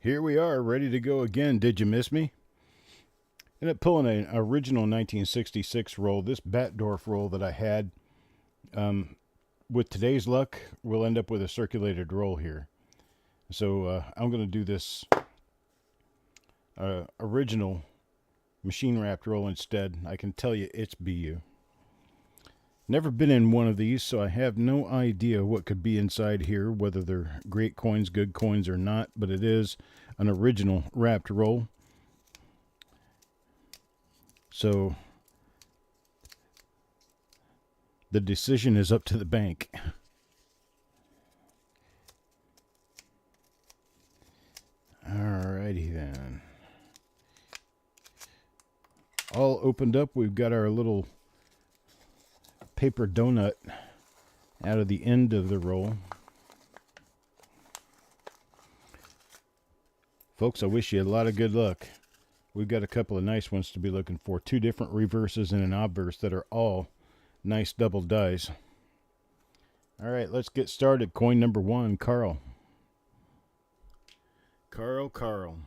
Here we are, ready to go again. Did you miss me? Ended up pulling an original 1966 roll, this Batdorf roll that I had. With today's luck, we'll end up with a circulated roll here. So I'm going to do this original machine wrapped roll instead. I can tell you it's BU. Never been in one of these, so I have no idea what could be inside here, whether they're great coins, good coins, or not, but it is an original wrapped roll. So the decision is up to the bank. Alrighty then. All opened up. We've got our little paper donut out of the end of the roll. Folks, I wish you a lot of good luck. We've got a couple of nice ones to be looking for. 2 different reverses and an obverse that are all nice double dies. All right, let's get started. Coin number 1, Carl. Carl.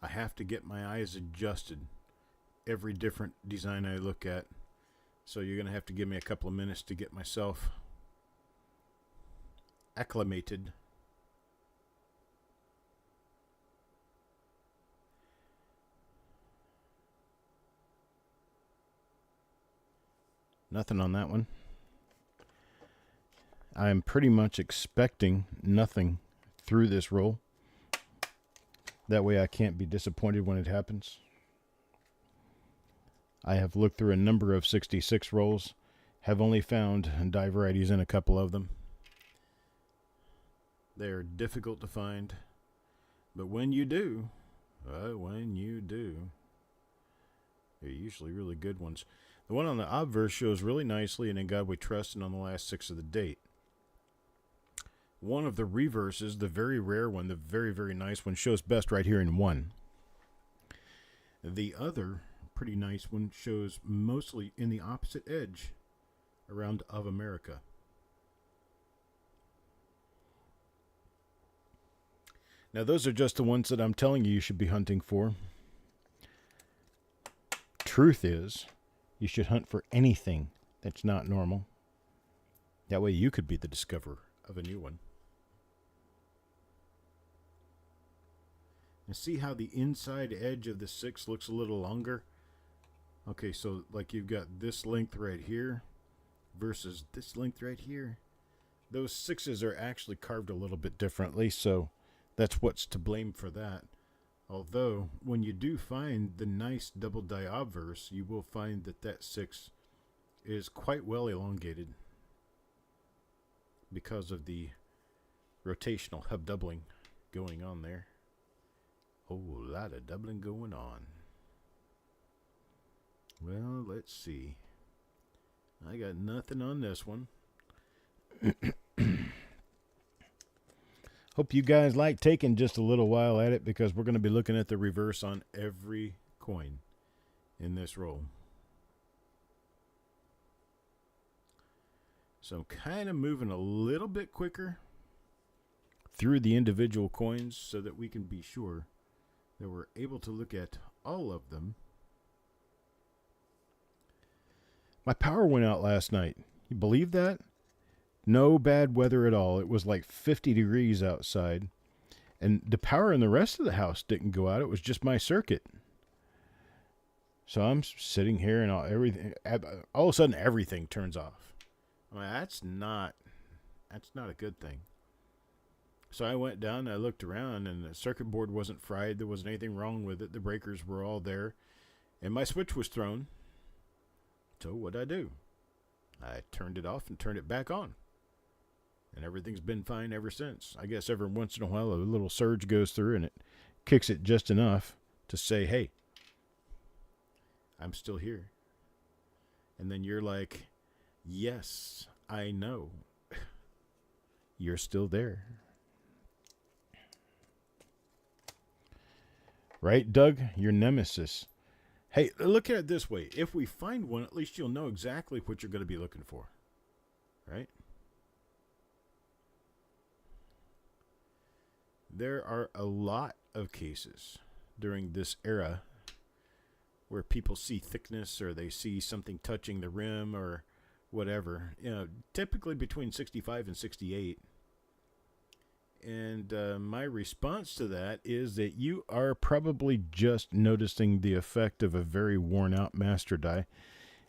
I have to get my eyes adjusted every different design I look at. So you're going to have to give me a couple of minutes to get myself acclimated. Nothing on that one. I'm pretty much expecting nothing through this roll. That way I can't be disappointed when it happens. I have looked through a number of 66 rolls, have only found die varieties in a couple of them. They are difficult to find, but when you do, they're usually really good ones. The one on the obverse shows really nicely, and In God We Trust, and on the last 6 of the date. One of the reverses, the very rare one, the very, very nice one, shows best right here in 1. The other pretty nice one shows mostly in the opposite edge around Of America. Now those are just the ones that I'm telling you should be hunting for. Truth is, you should hunt for anything that's not normal. That way you could be the discoverer of a new one. And see how the inside edge of the 6 looks a little longer? Okay, so like you've got this length right here versus this length right here. Those 6s are actually carved a little bit differently, so that's what's to blame for that. Although, when you do find the nice double die obverse, you will find that that 6 is quite well elongated because of the rotational hub doubling going on there. Whole lot of doubling going on. Well, let's see. I got nothing on this one. Hope you guys like taking just a little while at it, because we're going to be looking at the reverse on every coin in this roll. So I'm kind of moving a little bit quicker through the individual coins so that we can be sure that we're able to look at all of them. My power went out last night. You believe that? No bad weather at all. It was like 50 degrees outside. And the power in the rest of the house didn't go out. It was just my circuit. So I'm sitting here and all of a sudden everything turns off. I mean, that's not a good thing. So I went down and I looked around, and the circuit board wasn't fried. There wasn't anything wrong with it. The breakers were all there. And my switch was thrown. So what'd I do? I turned it off and turned it back on. And everything's been fine ever since. I guess every once in a while a little surge goes through and it kicks it just enough to say, hey, I'm still here. And then you're like, yes, I know. You're still there. Right, Doug? Your nemesis. Hey, look at it this way. If we find one, at least you'll know exactly what you're going to be looking for. Right? There are a lot of cases during this era where people see thickness or they see something touching the rim or whatever. Typically between 65 and 68. And my response to that is that you are probably just noticing the effect of a very worn out master die.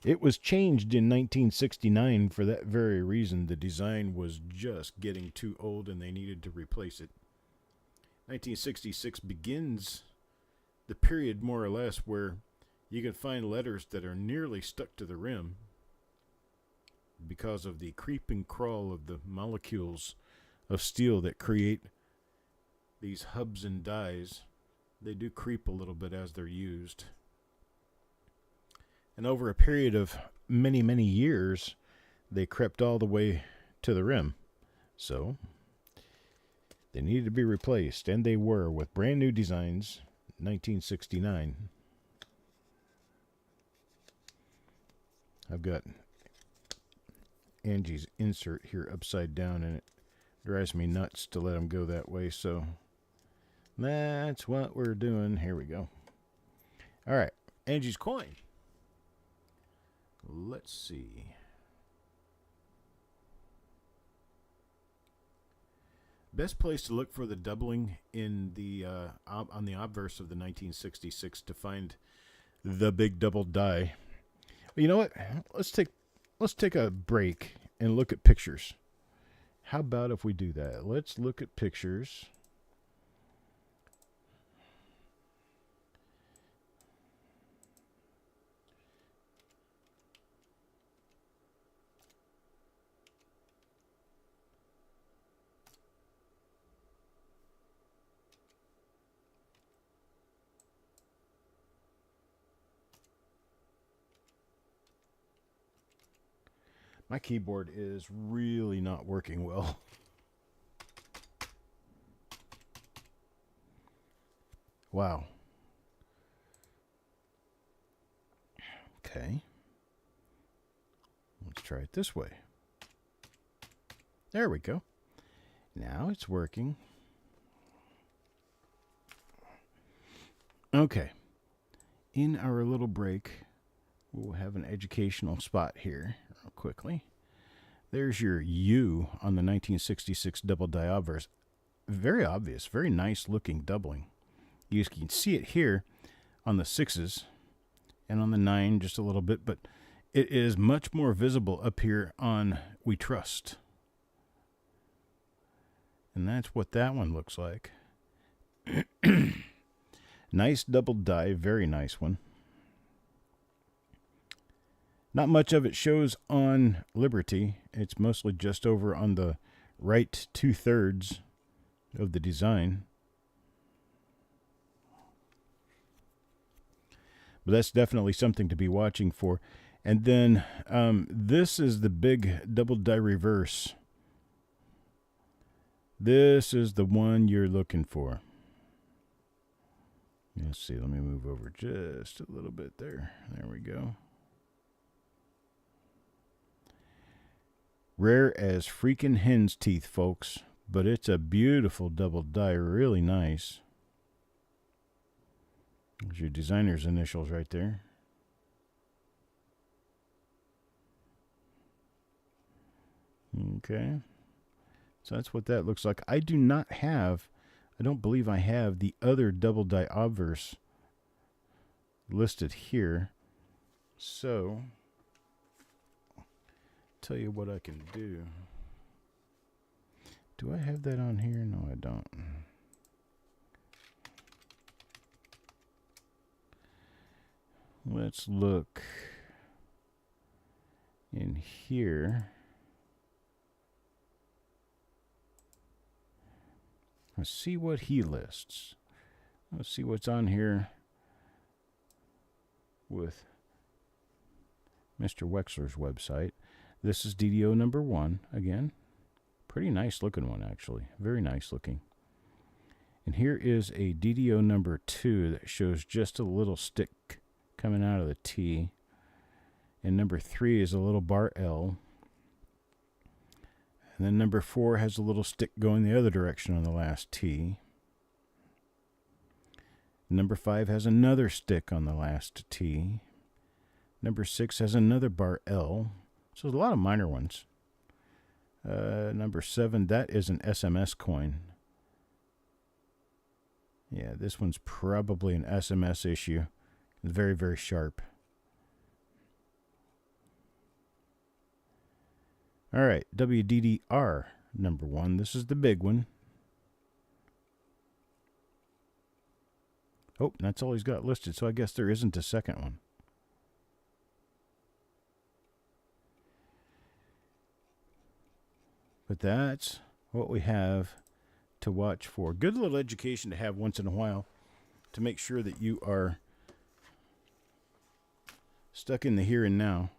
It was changed in 1969 for that very reason. The design was just getting too old and they needed to replace it. 1966 begins the period more or less where you can find letters that are nearly stuck to the rim because of the creep and crawl of the molecules of steel that create these hubs and dies. They do creep a little bit as they're used. And over a period of many, many years, they crept all the way to the rim. So they needed to be replaced, and they were with brand new designs, 1969. I've got Angie's insert here upside down, and it drives me nuts to let them go that way, so that's what we're doing. Here we go. All right, Angie's coin. Let's see. Best place to look for the doubling in the on the obverse of the 1966 to find the big double die. Well, you know what? Let's take a break and look at pictures. How about if we do that? Let's look at pictures. My keyboard is really not working well. Wow. Okay. Let's try it this way. There we go. Now it's working. Okay. In our little break, we'll have an educational spot here real quickly. There's your U on the 1966 double die obverse. Very obvious, very nice looking doubling. You can see it here on the 6s and on the 9 just a little bit, but it is much more visible up here on We Trust. And that's what that one looks like. Nice double die, very nice one. Not much of it shows on Liberty. It's mostly just over on the right 2/3 of the design. But that's definitely something to be watching for. And then this is the big double die reverse. This is the one you're looking for. Let's see, let me move over just a little bit there. There we go. Rare as freaking hen's teeth, folks. But it's a beautiful double die, really nice. There's your designer's initials right there. Okay. So that's what that looks like. I don't believe I have the other double die obverse listed here. So, tell you what I can do. Do I have that on here? No, I don't. Let's look in here. Let's see what he lists. Let's see what's on here with Mr. Wexler's website. This is DDO number 1 again. Pretty nice looking one, actually. Very nice looking. And here is a DDO number 2 that shows just a little stick coming out of the T. And number 3 is a little bar L. And then number 4 has a little stick going the other direction on the last T. Number 5 has another stick on the last T. Number 6 has another bar L. So there's a lot of minor ones. Number 7, that is an SMS coin. Yeah, this one's probably an SMS issue. It's very, very sharp. All right, WDDR number 1. This is the big one. Oh, that's all he's got listed, so I guess there isn't a second one. But that's what we have to watch for. Good little education to have once in a while to make sure that you are stuck in the here and now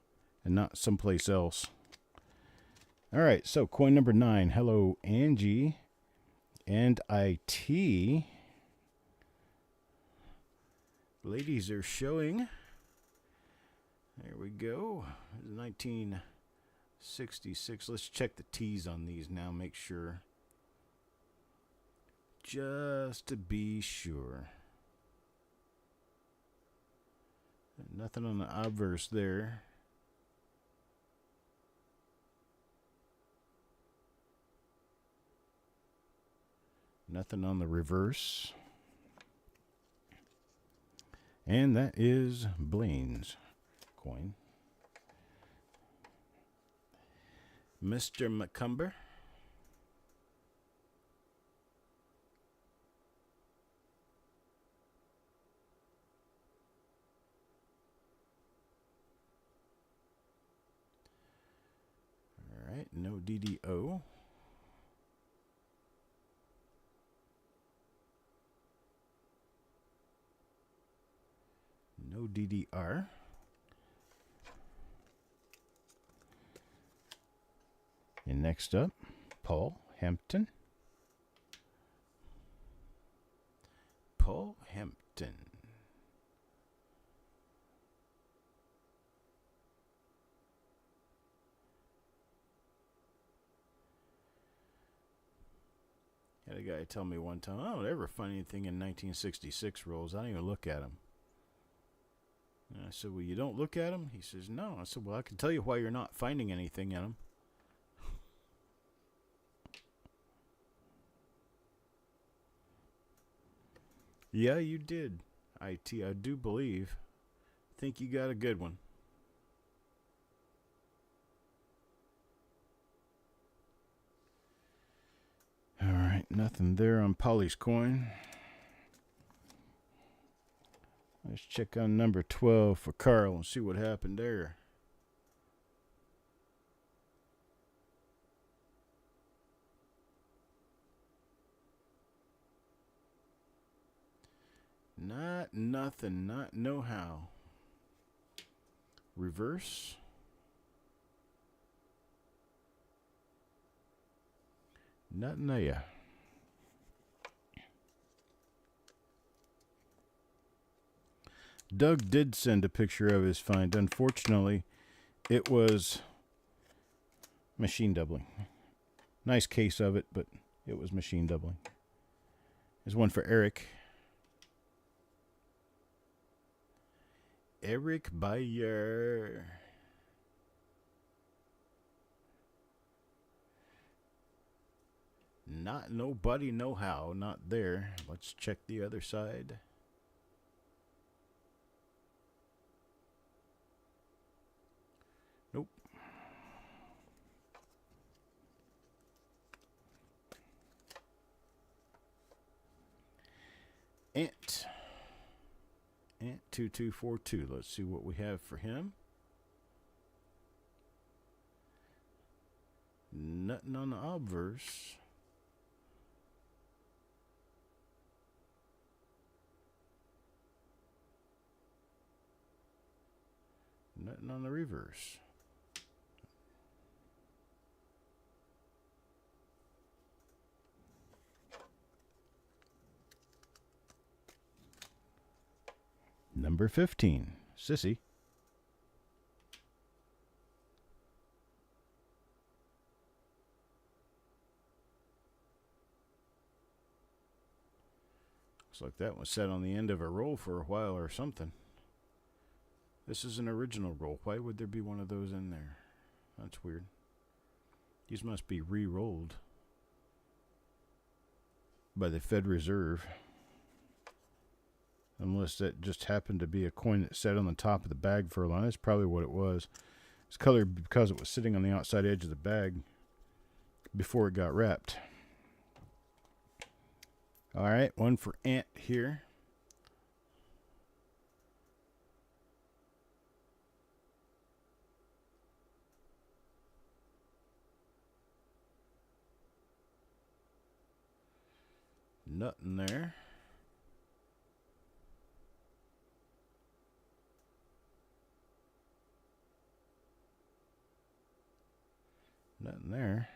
and not someplace else. All right, so coin number 9. Hello, Angie and IT. Ladies are showing. There we go. 1966. Let's check the T's on these now. Make sure. Just to be sure. Nothing on the obverse there. Nothing on the reverse. And that is Blaine's coin. Mr. McCumber. All right, no DDO. No DDR. And next up, Paul Hampton. Paul Hampton. Had a guy tell me one time, I don't ever find anything in 1966 rolls. I don't even look at them. And I said, well, you don't look at them? He says, no. I said, well, I can tell you why you're not finding anything in them. Yeah, you did, IT. I do believe. Think you got a good one. All right, nothing there on Polly's coin. Let's check on number 12 for Carl and see what happened there. Not nothing, not no how. Reverse. Nothing there. Doug did send a picture of his find. Unfortunately, it was machine doubling. Nice case of it, but it was machine doubling. There's one for Eric. Eric Bayer. Not nobody know how. Not there. Let's check the other side. Nope. Ant 2242. Let's see what we have for him. Nothing on the obverse. Nothing on the reverse. Number 15. Sissy. Looks like that was set on the end of a roll for a while or something. This is an original roll. Why would there be one of those in there? That's weird. These must be re-rolled by the Fed Reserve. Unless that just happened to be a coin that sat on the top of the bag for a line. That's probably what it was. It's colored because it was sitting on the outside edge of the bag before it got wrapped. All right, one for Ant here. Nothing there. Nothing there.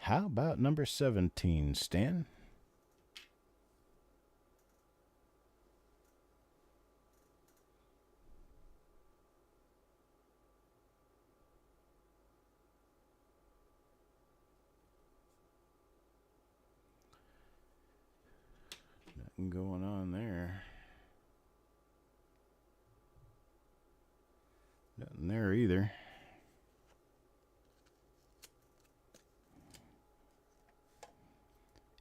How about number 17, Stan? Nothing going on there. Nothing there either.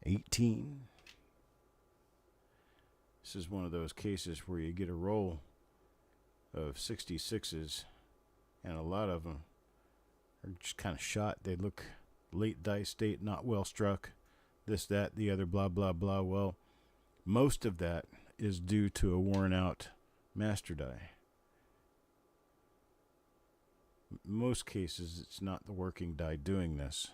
$18. This is one of those cases where you get a roll of 66s, and a lot of them are just kind of shot. They look late die state, not well struck, this, that, the other, blah, blah, blah. Well, most of that is due to a worn out master die. In most cases, it's not the working die doing this.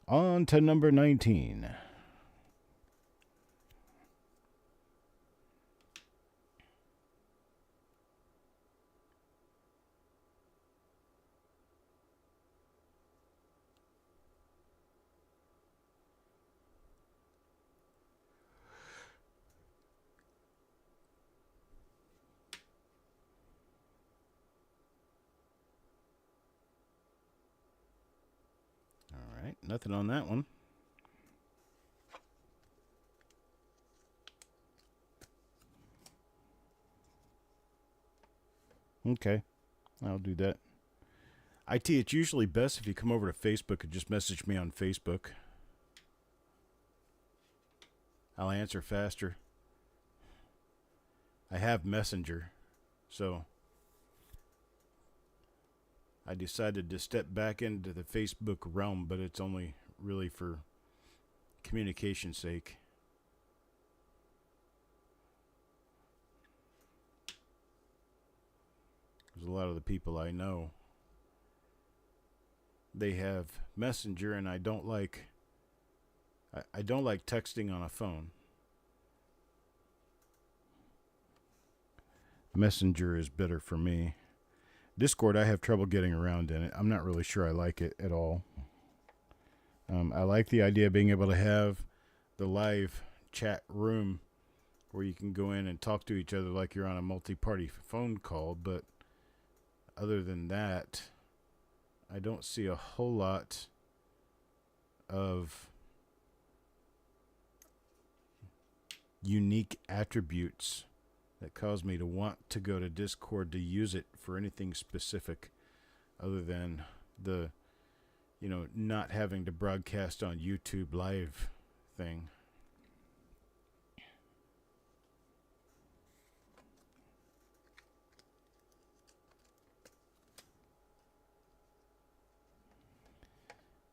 On to number 19. All right, nothing on that one. Okay, I'll do that. IT, it's usually best if you come over to Facebook and just message me on Facebook. I'll answer faster. I have Messenger, so I decided to step back into the Facebook realm, but it's only really for communication's sake. Because a lot of the people I know, they have Messenger, and I don't like texting on a phone. Messenger is better for me. Discord, I have trouble getting around in it. I'm not really sure I like it at all. I like the idea of being able to have the live chat room where you can go in and talk to each other like you're on a multi-party phone call, but other than that, I don't see a whole lot of unique attributes that cause me to want to go to Discord to use it for anything specific other than the, not having to broadcast on YouTube live thing.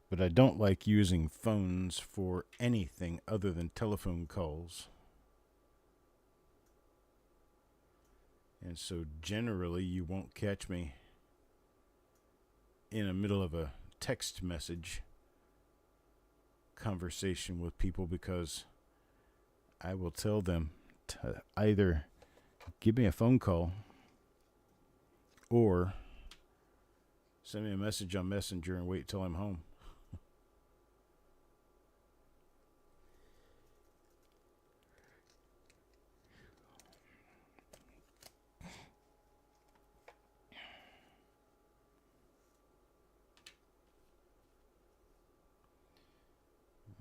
But I don't like using phones for anything other than telephone calls. And so generally you won't catch me in the middle of a text message conversation with people, because I will tell them to either give me a phone call or Send me a message on Messenger and wait till I'm home.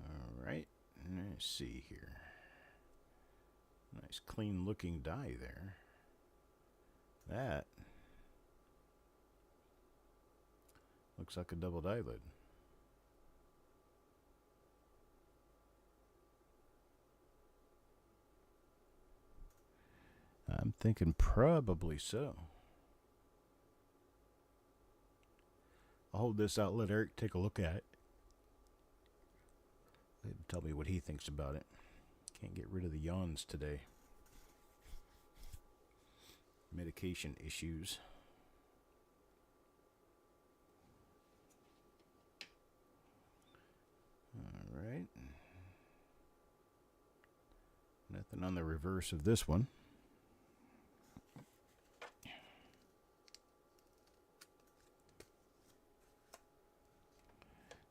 All right. Let's see here. Nice clean looking die there. That looks like a double die lid. I'm thinking probably so. I'll hold this out, let Eric take a look at it. Tell me what he thinks about it. Can't get rid of the yawns today. Medication issues. All right. Nothing on the reverse of this one.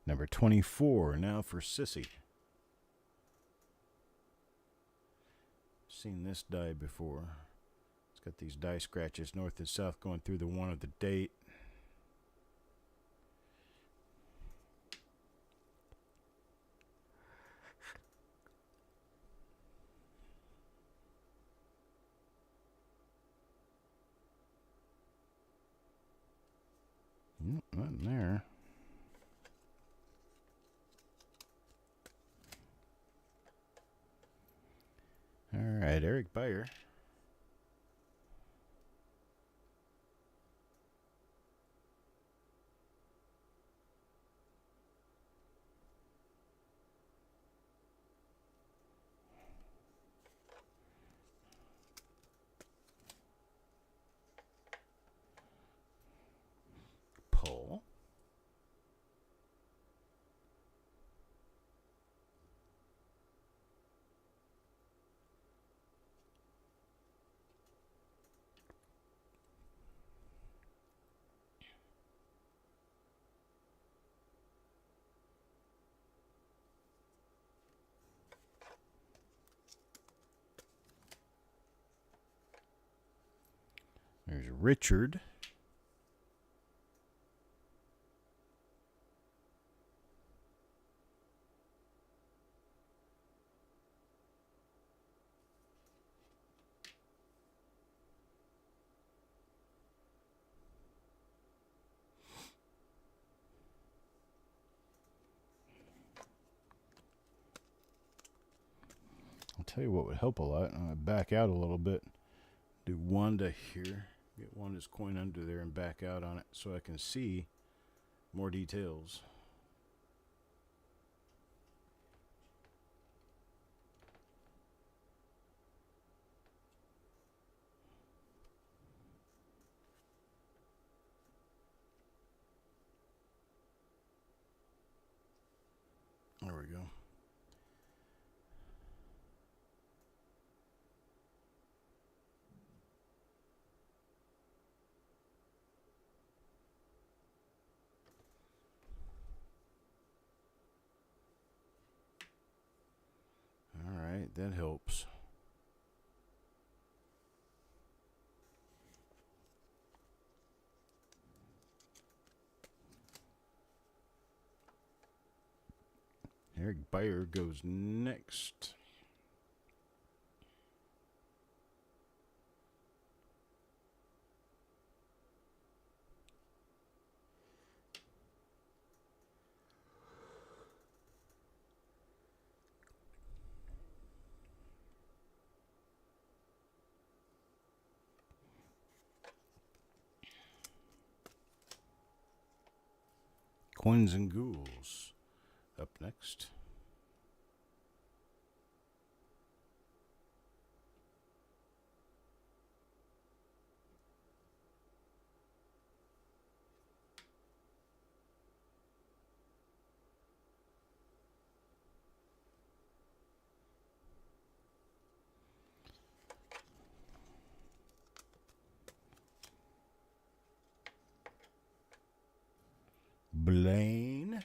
Number 24, now for Sissy. Seen this die before. It's got these die scratches north and south going through the one of the date. Nothing there. All right, Eric Beyer. Pull. There's Richard. I'll tell you what would help a lot. I'm going to back out a little bit. Do one to here. Get Wanda's coin under there and back out on it so I can see more details. There we go. All right, that helps. Eric Beyer goes next. Coins and Ghouls up next. Blaine.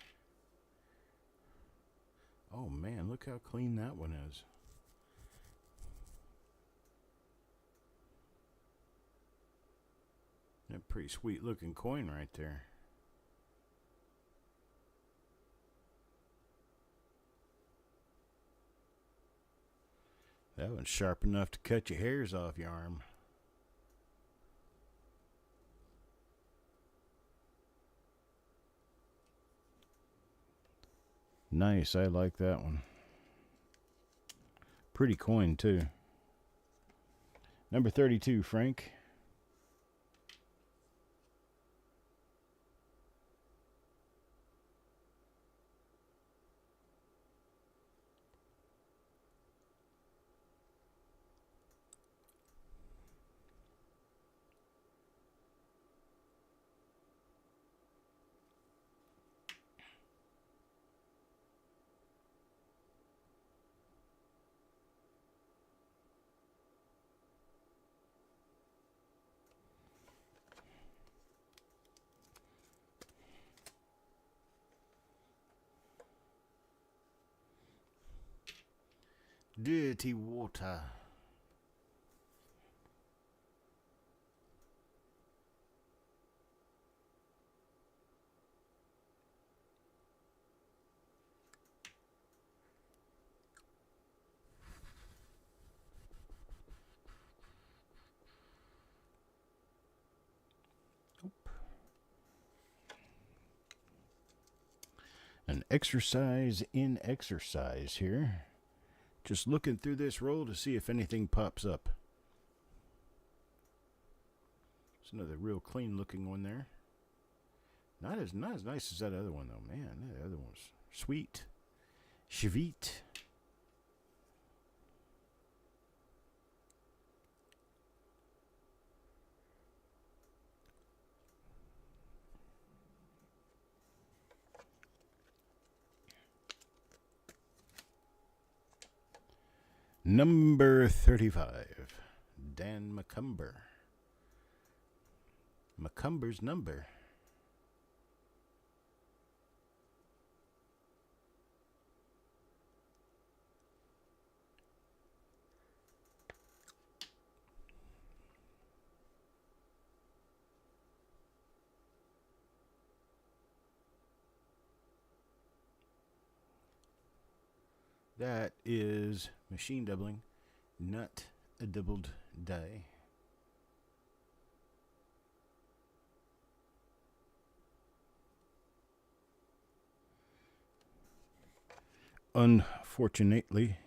Oh man, look how clean that one is. A pretty sweet looking coin right there. That one's sharp enough to cut your hairs off your arm. Nice, I like that one. Pretty coin too. Number 32, Frank. Dirty water. An exercise in exercise here. Just looking through this roll to see if anything pops up. It's another real clean looking one there. Not as nice as that other one though, man. That other one's sweet. Sweet. Number 35, Dan McCumber. McCumber's number. That is machine doubling, not a doubled die. Unfortunately,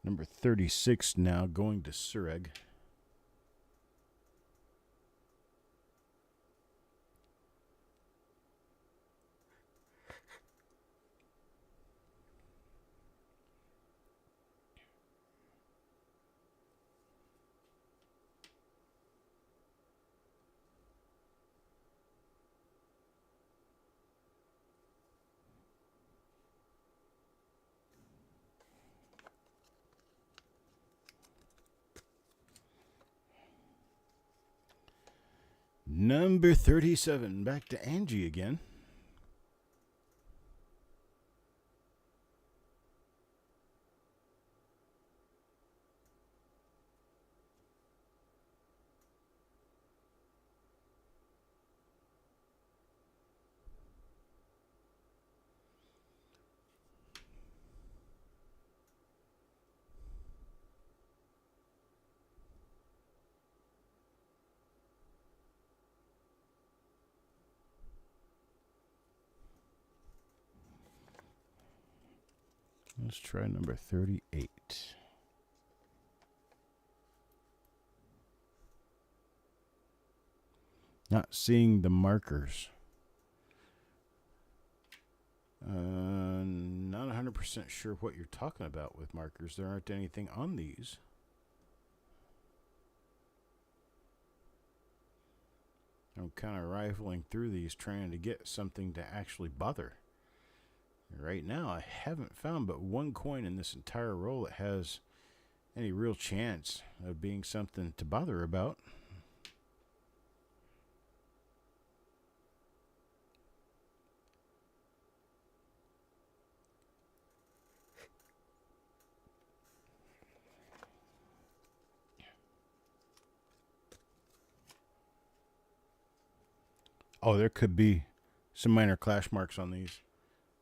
number 36 now going to Orig. Number 37, back to Angie again. Let's try number 38. Not seeing the markers. Not 100% sure what you're talking about with markers. There aren't anything on these. I'm kind of rifling through these trying to get something to actually bother. Right now, I haven't found but one coin in this entire roll that has any real chance of being something to bother about. Oh, there could be some minor clash marks on these.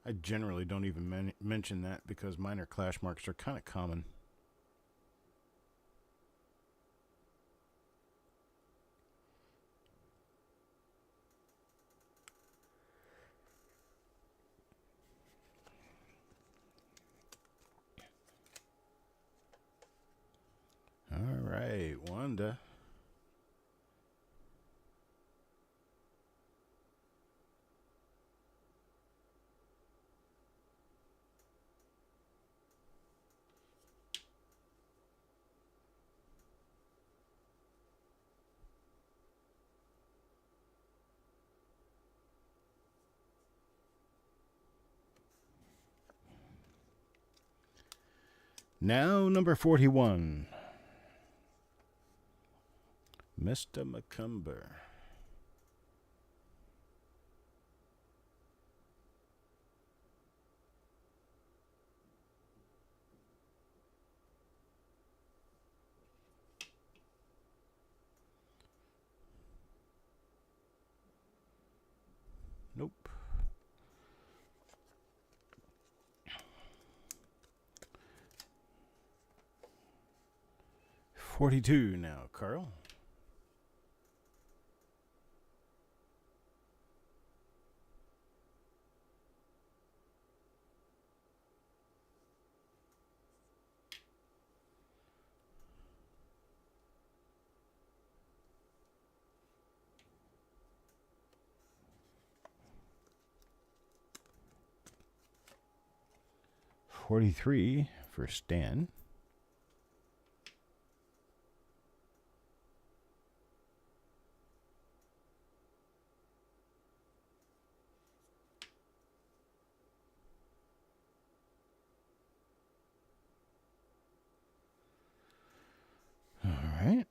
I generally don't even mention that because minor clash marks are kind of common. All right, Wanda. Now, number 41. Mr. McCumber. Nope. 42 now, Carl. $43 for Stan. All right.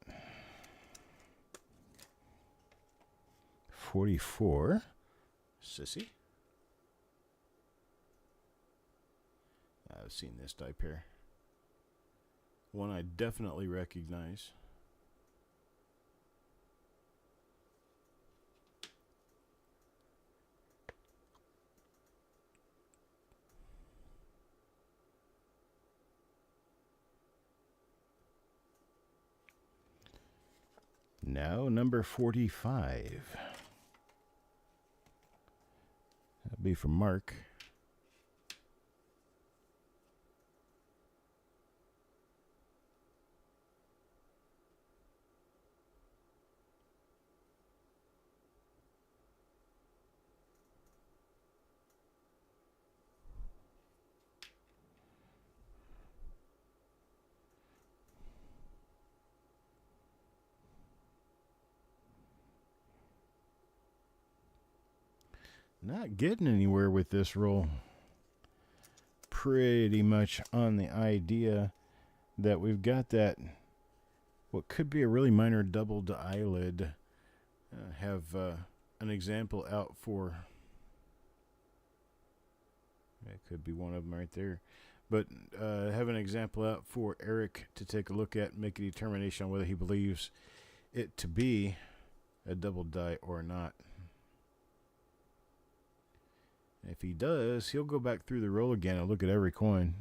44. Sissy. I've seen this die pair. One I definitely recognize. Now, number 45. That'll be from Mark. Not getting anywhere with this roll. Pretty much on the idea that we've got that, what could be a really minor doubled eyelid. Have an example out for, that could be one of them right there. But have an example out for Eric to take a look at, make a determination on whether he believes it to be a double die or not. If he does, he'll go back through the roll again and look at every coin.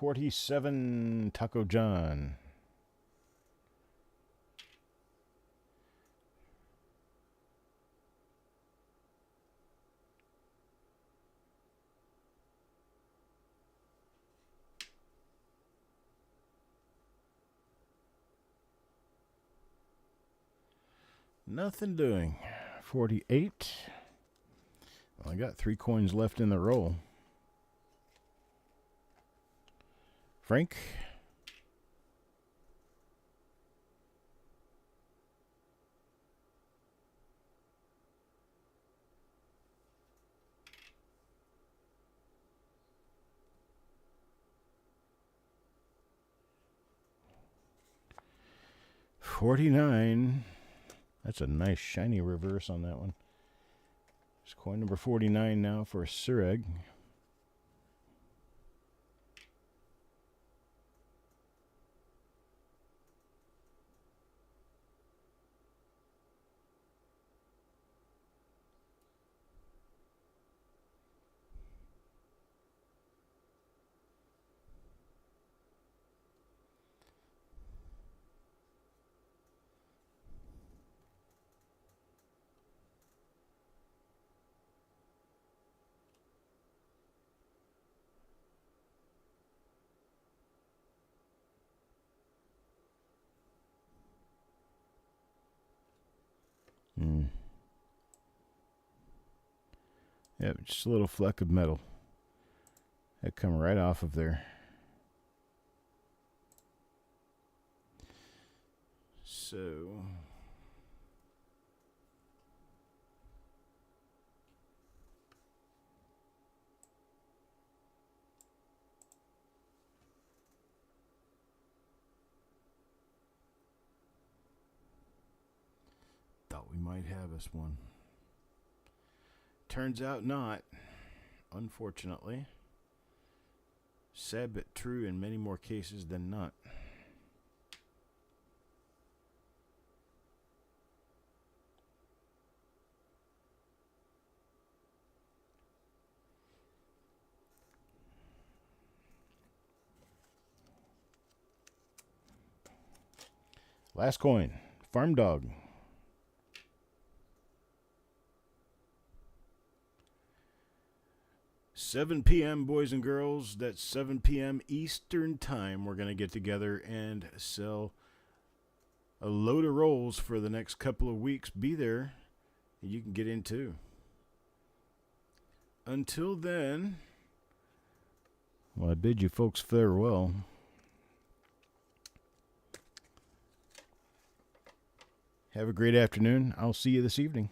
$47, Taco John. Nothing doing. 48. Well, I got 3 coins left in the roll. Frank. $49. That's a nice shiny reverse on that one. It's coin number 49 now for Sureg. Yep, just a little fleck of metal. That come right off of there. So thought we might have us one. Turns out not, unfortunately. Sad but true in many more cases than not. Last coin, Farm Dog. $7 p.m., boys and girls. That's 7 p.m. Eastern time. We're going to get together and sell a load of rolls for the next couple of weeks. Be there, and you can get in too. Until then, well, I bid you folks farewell. Have a great afternoon. I'll see you this evening.